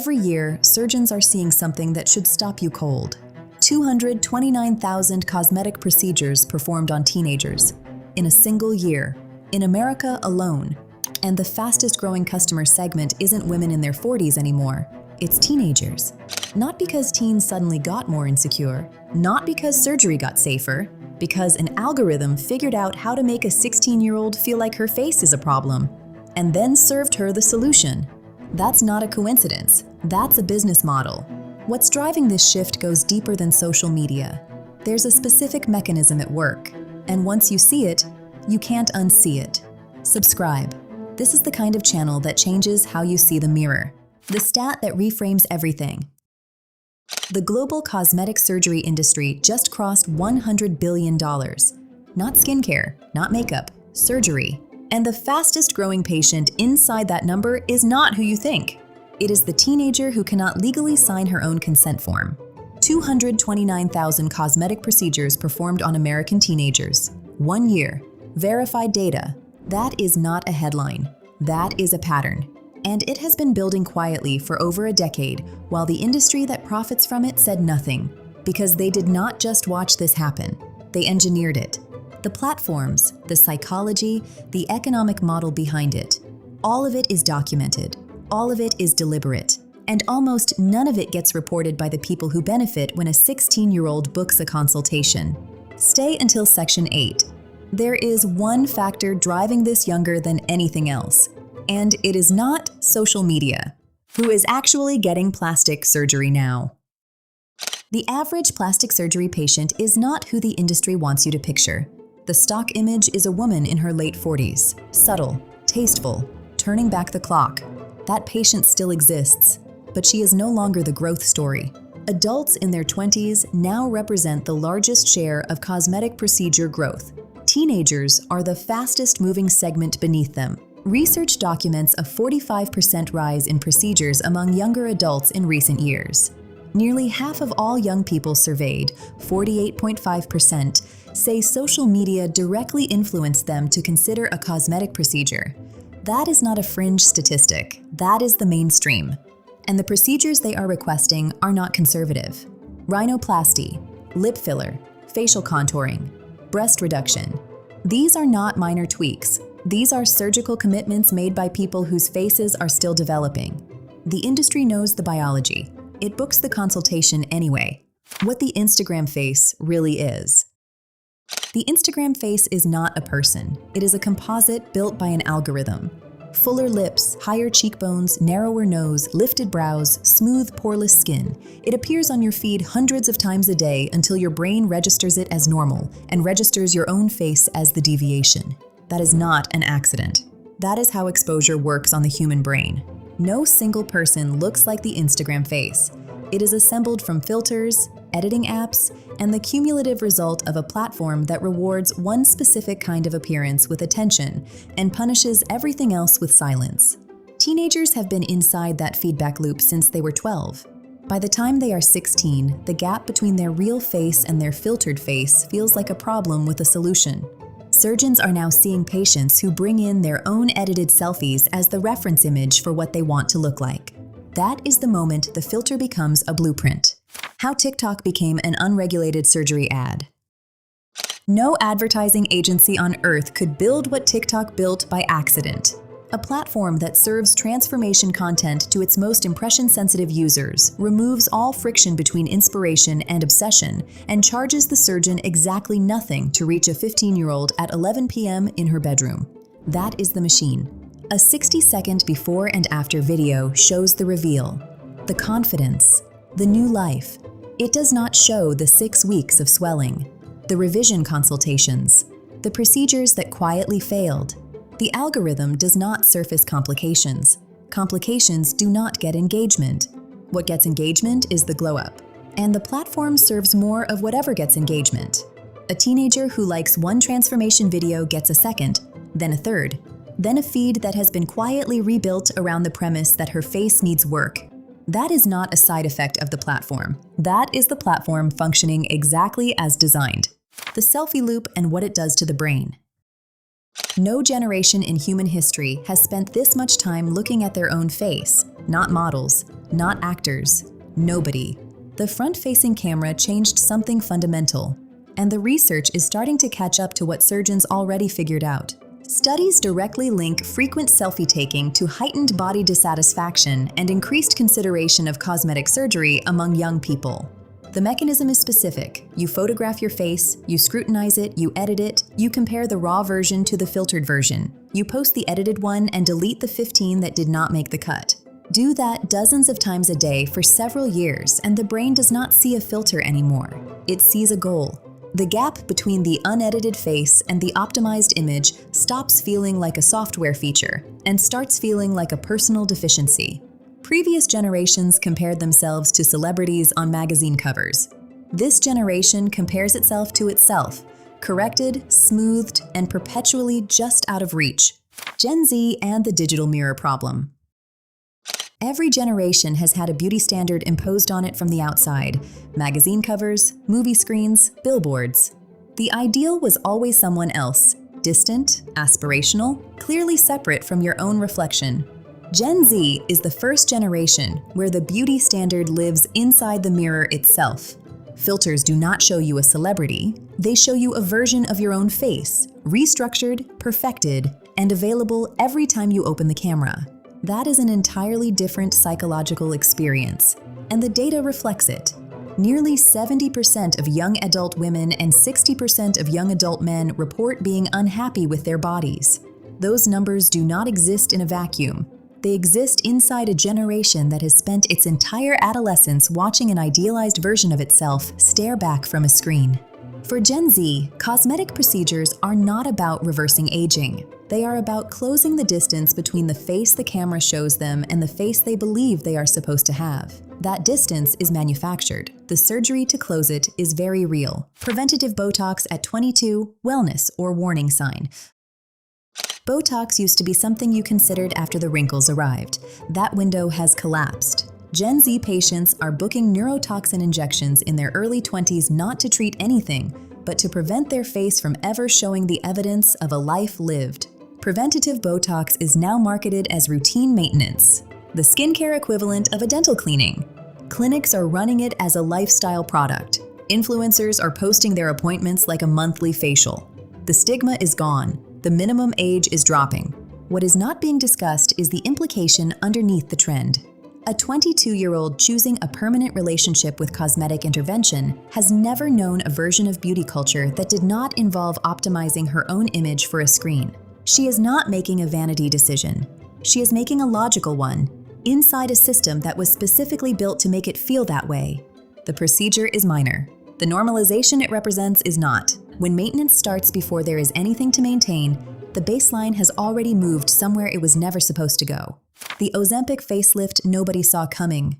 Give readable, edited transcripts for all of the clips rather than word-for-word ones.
Every year, surgeons are seeing something that should stop you cold. 229,000 cosmetic procedures performed on teenagers in a single year, in America alone. And the fastest growing customer segment isn't women in their 40s anymore, it's teenagers. Not because teens suddenly got more insecure, not because surgery got safer, because an algorithm figured out how to make a 16-year-old feel like her face is a problem, and then served her the solution. That's not a coincidence, that's a business model. What's driving this shift goes deeper than social media. There's a specific mechanism at work, and once you see it, you can't unsee it. Subscribe. This is the kind of channel that changes how you see the mirror. The stat that reframes everything. The global cosmetic surgery industry just crossed $100 billion. Not skincare, not makeup, surgery. And the fastest growing patient inside that number is not who you think. It is the teenager who cannot legally sign her own consent form. 229,000 cosmetic procedures performed on American teenagers. 1 year. Verified data. That is not a headline. That is a pattern. And it has been building quietly for over a decade, while the industry that profits from it said nothing. Because they did not just watch this happen. They engineered it. The platforms, the psychology, the economic model behind it. All of it is documented. All of it is deliberate. And almost none of it gets reported by the people who benefit when a 16-year-old books a consultation. Stay until Section 8. There is one factor driving this younger than anything else. And it is not social media. Who is actually getting plastic surgery now? The average plastic surgery patient is not who the industry wants you to picture. The stock image is a woman in her late 40s, subtle, tasteful, turning back the clock. That patient still exists, but she is no longer the growth story. Adults in their 20s now represent the largest share of cosmetic procedure growth. Teenagers are the fastest moving segment beneath them. Research documents a 45% rise in procedures among younger adults in recent years. Nearly half of all young people surveyed, 48.5%, say social media directly influenced them to consider a cosmetic procedure. That is not a fringe statistic, that is the mainstream. And the procedures they are requesting are not conservative. Rhinoplasty, lip filler, facial contouring, breast reduction. These are not minor tweaks. These are surgical commitments made by people whose faces are still developing. The industry knows the biology. It books the consultation anyway. What the Instagram face really is. The Instagram face is not a person. It is a composite built by an algorithm. Fuller lips, higher cheekbones, narrower nose, lifted brows, smooth, poreless skin. It appears on your feed hundreds of times a day until your brain registers it as normal and registers your own face as the deviation. That is not an accident. That is how exposure works on the human brain. No single person looks like the Instagram face. It is assembled from filters, editing apps, and the cumulative result of a platform that rewards one specific kind of appearance with attention and punishes everything else with silence. Teenagers have been inside that feedback loop since they were 12. By the time they are 16, the gap between their real face and their filtered face feels like a problem with a solution. Surgeons are now seeing patients who bring in their own edited selfies as the reference image for what they want to look like. That is the moment the filter becomes a blueprint. How TikTok became an unregulated surgery ad. No advertising agency on earth could build what TikTok built by accident. A platform that serves transformation content to its most impression-sensitive users, removes all friction between inspiration and obsession, and charges the surgeon exactly nothing to reach a 15-year-old at 11 p.m. in her bedroom. That is the machine. A 60-second before and after video shows the reveal, the confidence, the new life. It does not show the 6 weeks of swelling, the revision consultations, the procedures that quietly failed. The algorithm does not surface complications. Complications do not get engagement. What gets engagement is the glow-up. And the platform serves more of whatever gets engagement. A teenager who likes one transformation video gets a second, then a third, then a feed that has been quietly rebuilt around the premise that her face needs work. That is not a side effect of the platform. That is the platform functioning exactly as designed. The selfie loop and what it does to the brain. No generation in human history has spent this much time looking at their own face. Not models, not actors, nobody. The front-facing camera changed something fundamental, and the research is starting to catch up to what surgeons already figured out. Studies directly link frequent selfie taking to heightened body dissatisfaction and increased consideration of cosmetic surgery among young people. The mechanism is specific. You photograph your face, you scrutinize it, you edit it, you compare the raw version to the filtered version. You post the edited one and delete the 15 that did not make the cut. Do that dozens of times a day for several years, and the brain does not see a filter anymore. It sees a goal. The gap between the unedited face and the optimized image stops feeling like a software feature and starts feeling like a personal deficiency. Previous generations compared themselves to celebrities on magazine covers. This generation compares itself to itself, corrected, smoothed, and perpetually just out of reach. Gen Z and the digital mirror problem. Every generation has had a beauty standard imposed on it from the outside: magazine covers, movie screens, billboards. The ideal was always someone else, distant, aspirational, clearly separate from your own reflection. Gen Z is the first generation where the beauty standard lives inside the mirror itself. Filters do not show you a celebrity, they show you a version of your own face, restructured, perfected, and available every time you open the camera. That is an entirely different psychological experience, and the data reflects it. Nearly 70% of young adult women and 60% of young adult men report being unhappy with their bodies. Those numbers do not exist in a vacuum. They exist inside a generation that has spent its entire adolescence watching an idealized version of itself stare back from a screen. For Gen Z, cosmetic procedures are not about reversing aging. They are about closing the distance between the face the camera shows them and the face they believe they are supposed to have. That distance is manufactured. The surgery to close it is very real. Preventative Botox at 22, wellness or warning sign. Botox used to be something you considered after the wrinkles arrived. That window has collapsed. Gen Z patients are booking neurotoxin injections in their early 20s not to treat anything, but to prevent their face from ever showing the evidence of a life lived. Preventative Botox is now marketed as routine maintenance, the skincare equivalent of a dental cleaning. Clinics are running it as a lifestyle product. Influencers are posting their appointments like a monthly facial. The stigma is gone. The minimum age is dropping. What is not being discussed is the implication underneath the trend. A 22-year-old choosing a permanent relationship with cosmetic intervention has never known a version of beauty culture that did not involve optimizing her own image for a screen. She is not making a vanity decision. She is making a logical one, inside a system that was specifically built to make it feel that way. The procedure is minor. The normalization it represents is not. When maintenance starts before there is anything to maintain, the baseline has already moved somewhere it was never supposed to go. The Ozempic facelift nobody saw coming.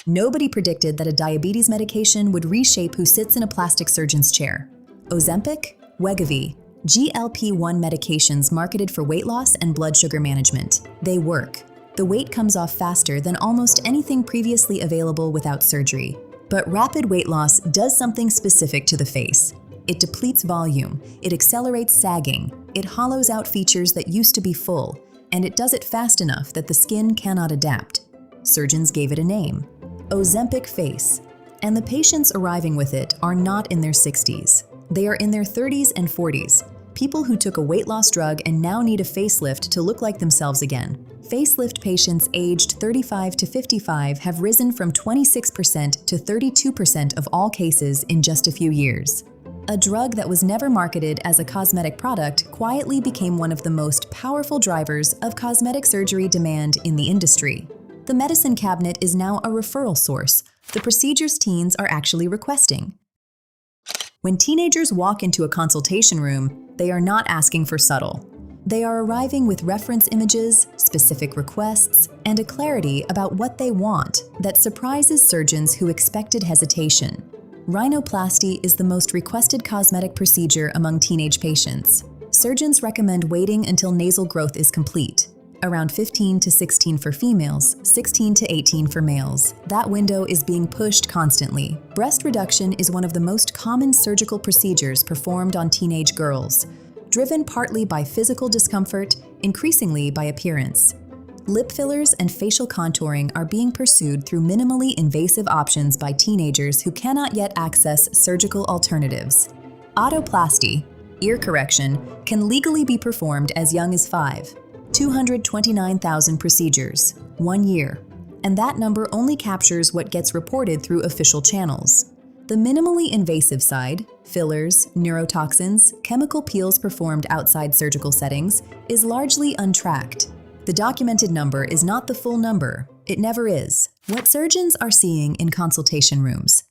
Nobody predicted that a diabetes medication would reshape who sits in a plastic surgeon's chair. Ozempic, Wegovy, GLP-1 medications marketed for weight loss and blood sugar management. They work. The weight comes off faster than almost anything previously available without surgery. But rapid weight loss does something specific to the face. It depletes volume, it accelerates sagging, it hollows out features that used to be full, and it does it fast enough that the skin cannot adapt. Surgeons gave it a name, Ozempic face, and the patients arriving with it are not in their 60s. They are in their 30s and 40s, people who took a weight loss drug and now need a facelift to look like themselves again. Facelift patients aged 35 to 55 have risen from 26% to 32% of all cases in just a few years. A drug that was never marketed as a cosmetic product quietly became one of the most powerful drivers of cosmetic surgery demand in the industry. The medicine cabinet is now a referral source. The procedures teens are actually requesting. When teenagers walk into a consultation room, they are not asking for subtle. They are arriving with reference images, specific requests, and a clarity about what they want that surprises surgeons who expected hesitation. Rhinoplasty is the most requested cosmetic procedure among teenage patients. Surgeons recommend waiting until nasal growth is complete, around 15 to 16 for females, 16 to 18 for males. That window is being pushed constantly. Breast reduction is one of the most common surgical procedures performed on teenage girls. driven partly by physical discomfort, increasingly by appearance. Lip fillers and facial contouring are being pursued through minimally invasive options by teenagers who cannot yet access surgical alternatives. Otoplasty, ear correction, can legally be performed as young as 5, 229,000 procedures, 1 year, and that number only captures what gets reported through official channels. The minimally invasive side, fillers, neurotoxins, chemical peels performed outside surgical settings, is largely untracked. The documented number is not the full number. It never is. What surgeons are seeing in consultation rooms.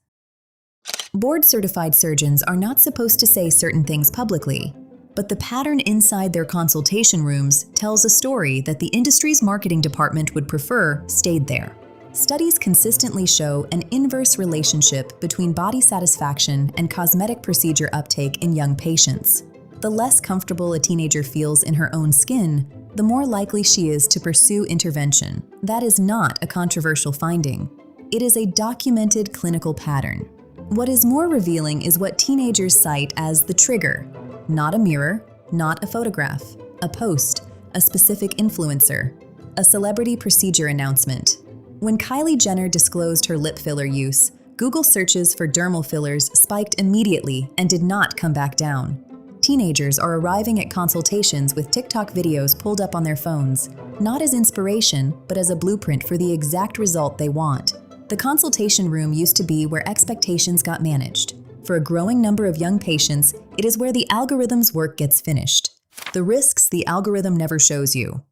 Board-certified surgeons are not supposed to say certain things publicly, but the pattern inside their consultation rooms tells a story that the industry's marketing department would prefer stayed there. Studies consistently show an inverse relationship between body satisfaction and cosmetic procedure uptake in young patients. The less comfortable a teenager feels in her own skin, the more likely she is to pursue intervention. That is not a controversial finding. It is a documented clinical pattern. What is more revealing is what teenagers cite as the trigger. Not a mirror, not a photograph, a post, a specific influencer, a celebrity procedure announcement. When Kylie Jenner disclosed her lip filler use, Google searches for dermal fillers spiked immediately and did not come back down. Teenagers are arriving at consultations with TikTok videos pulled up on their phones, not as inspiration, but as a blueprint for the exact result they want. The consultation room used to be where expectations got managed. For a growing number of young patients, it is where the algorithm's work gets finished. The risks the algorithm never shows you.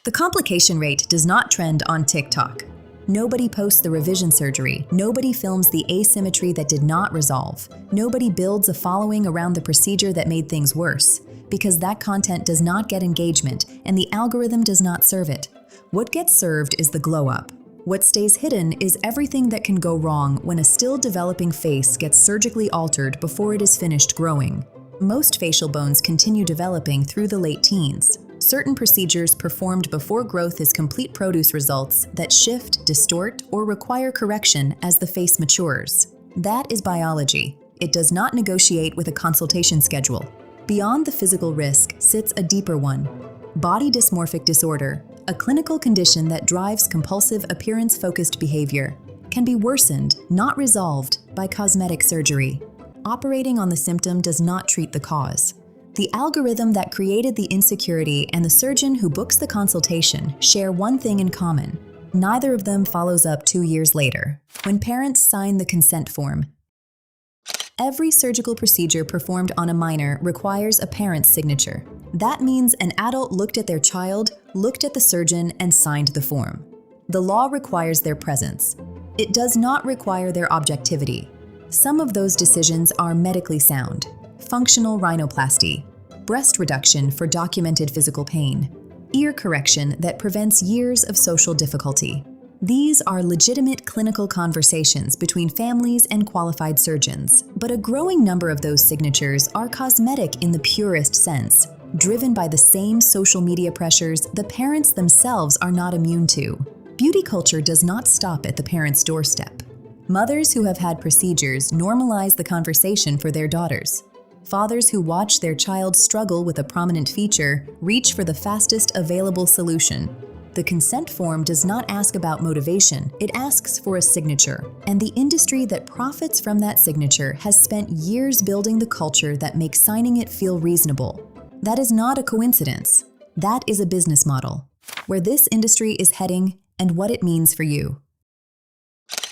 The complication rate does not trend on TikTok. Nobody posts the revision surgery. Nobody films the asymmetry that did not resolve. Nobody builds a following around the procedure that made things worse, because that content does not get engagement and the algorithm does not serve it. What gets served is the glow up. What stays hidden is everything that can go wrong when a still developing face gets surgically altered before it is finished growing. Most facial bones continue developing through the late teens. Certain procedures performed before growth is complete produce results that shift, distort, or require correction as the face matures. That is biology. It does not negotiate with a consultation schedule. Beyond the physical risk sits a deeper one. Body dysmorphic disorder, a clinical condition that drives compulsive appearance-focused behavior, can be worsened, not resolved, by cosmetic surgery. Operating on the symptom does not treat the cause. The algorithm that created the insecurity and the surgeon who books the consultation share one thing in common. Neither of them follows up 2 years later, when parents sign the consent form. Every surgical procedure performed on a minor requires a parent's signature. That means an adult looked at their child, looked at the surgeon, and signed the form. The law requires their presence. It does not require their objectivity. Some of those decisions are medically sound. Functional rhinoplasty, breast reduction for documented physical pain, ear correction that prevents years of social difficulty. These are legitimate clinical conversations between families and qualified surgeons, but a growing number of those signatures are cosmetic in the purest sense, driven by the same social media pressures the parents themselves are not immune to. Beauty culture does not stop at the parents' doorstep. Mothers who have had procedures normalize the conversation for their daughters. Fathers who watch their child struggle with a prominent feature reach for the fastest available solution. The consent form does not ask about motivation, it asks for a signature. And the industry that profits from that signature has spent years building the culture that makes signing it feel reasonable. That is not a coincidence. That is a business model, where this industry is heading and what it means for you.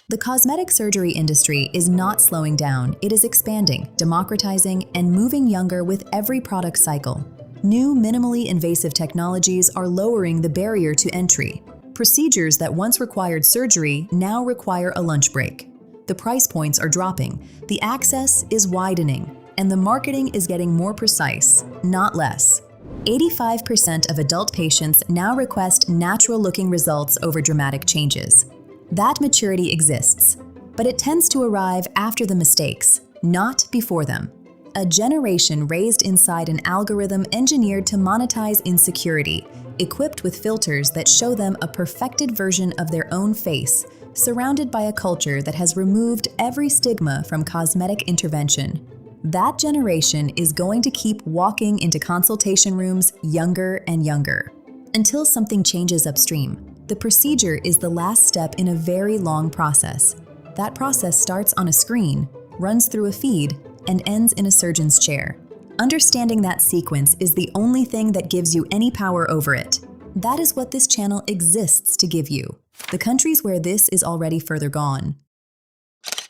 The cosmetic surgery industry is not slowing down, it is expanding, democratizing, and moving younger with every product cycle. New minimally invasive technologies are lowering the barrier to entry. Procedures that once required surgery now require a lunch break. The price points are dropping, the access is widening, and the marketing is getting more precise, not less. 85% of adult patients now request natural-looking results over dramatic changes. That maturity exists, but it tends to arrive after the mistakes, not before them. A generation raised inside an algorithm engineered to monetize insecurity, equipped with filters that show them a perfected version of their own face, surrounded by a culture that has removed every stigma from cosmetic intervention. That generation is going to keep walking into consultation rooms younger and younger. Until something changes upstream, the procedure is the last step in a very long process. That process starts on a screen, runs through a feed, and ends in a surgeon's chair. Understanding that sequence is the only thing that gives you any power over it. That is what this channel exists to give you. The countries where this is already further gone.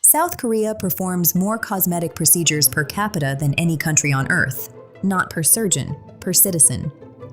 South Korea performs more cosmetic procedures per capita than any country on Earth. Not per surgeon, per citizen.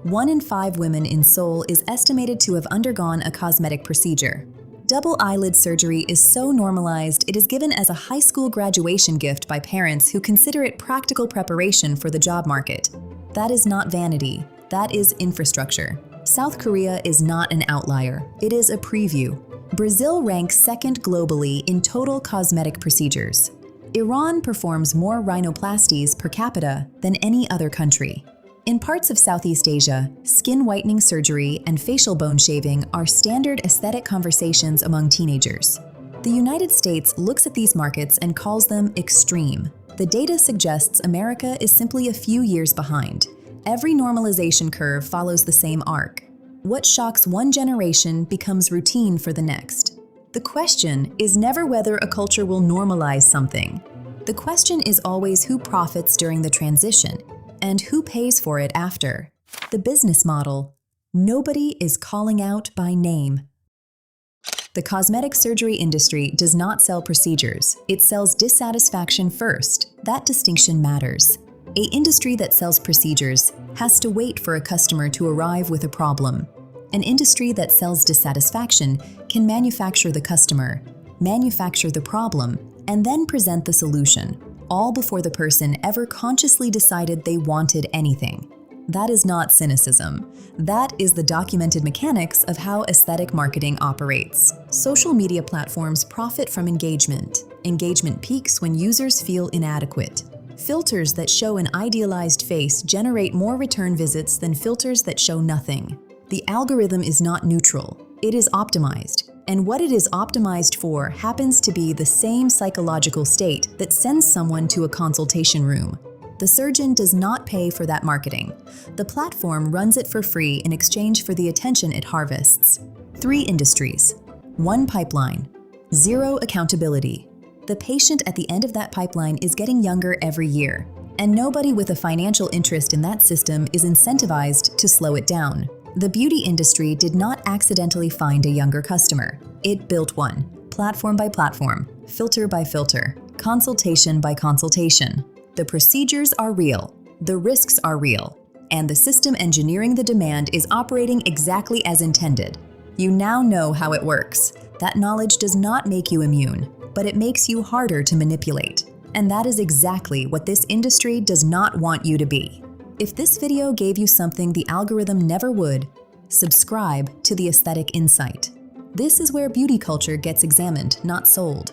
1 in 5 women in Seoul is estimated to have undergone a cosmetic procedure. Double eyelid surgery is so normalized it is given as a high school graduation gift by parents who consider it practical preparation for the job market. That is not vanity, that is infrastructure. South Korea is not an outlier, it is a preview. Brazil ranks second globally in total cosmetic procedures. Iran performs more rhinoplasties per capita than any other country. In parts of Southeast Asia, skin whitening surgery and facial bone shaving are standard aesthetic conversations among teenagers. The United States looks at these markets and calls them extreme. The data suggests America is simply a few years behind. Every normalization curve follows the same arc. What shocks one generation becomes routine for the next. The question is never whether a culture will normalize something. The question is always who profits during the transition and who pays for it after. The business model. Nobody is calling out by name. The cosmetic surgery industry does not sell procedures. It sells dissatisfaction first. That distinction matters. An industry that sells procedures has to wait for a customer to arrive with a problem. An industry that sells dissatisfaction can manufacture the customer, manufacture the problem, and then present the solution, all before the person ever consciously decided they wanted anything. That is not cynicism. That is the documented mechanics of how aesthetic marketing operates. Social media platforms profit from engagement. Engagement peaks when users feel inadequate. Filters that show an idealized face generate more return visits than filters that show nothing. The algorithm is not neutral, it is optimized. And what it is optimized for happens to be the same psychological state that sends someone to a consultation room. The surgeon does not pay for that marketing. The platform runs it for free in exchange for the attention it harvests. 3 industries, 1 pipeline, 0 accountability. The patient at the end of that pipeline is getting younger every year, and nobody with a financial interest in that system is incentivized to slow it down. The beauty industry did not accidentally find a younger customer. It built one, platform by platform, filter by filter, consultation by consultation. The procedures are real, the risks are real, and the system engineering the demand is operating exactly as intended. You now know how it works. That knowledge does not make you immune, but it makes you harder to manipulate. And that is exactly what this industry does not want you to be. If this video gave you something the algorithm never would, subscribe to The Aesthetic Insight. This is where beauty culture gets examined, not sold.